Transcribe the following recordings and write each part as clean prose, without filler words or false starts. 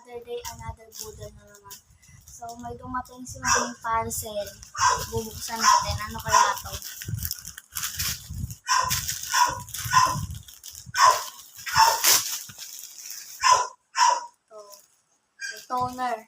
another day, another Buddha na naman. So, may dumating si Mami parcel. Bubuksan natin. Ano kaya to? Ito. Toner.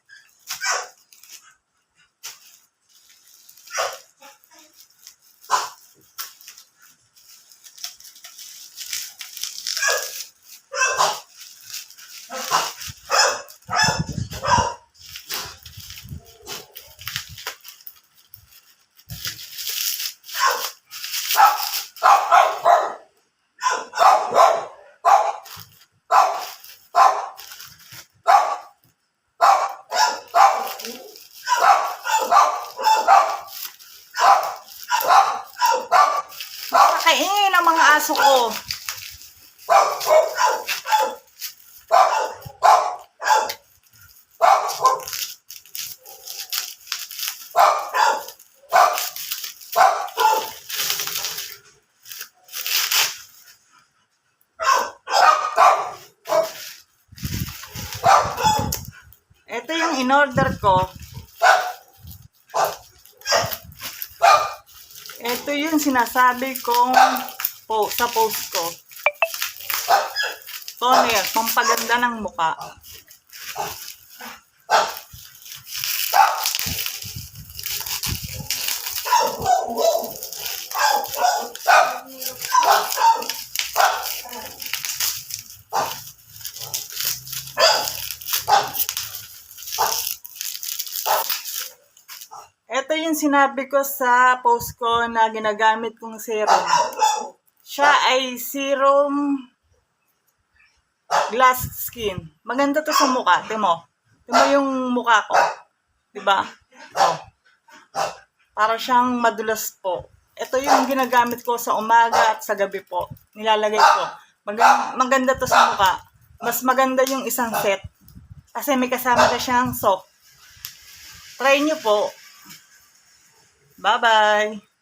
Kaingin ang mga aso ko. Ito yung in-order ko. Ito yung sinasabi kong sa post ko. Toner, pampaganda ng mukha. Ito yung sinabi ko sa post ko na ginagamit kong serum. Siya ay serum glass skin. Maganda to sa mukha. Timo yung mukha ko. Diba? Oh. Para siyang madulas po. Ito yung ginagamit ko sa umaga at sa gabi po. Nilalagay ko. Maganda to sa mukha. Mas maganda yung isang set. Kasi may kasama na siyang soap. Try nyo po. Bye-bye!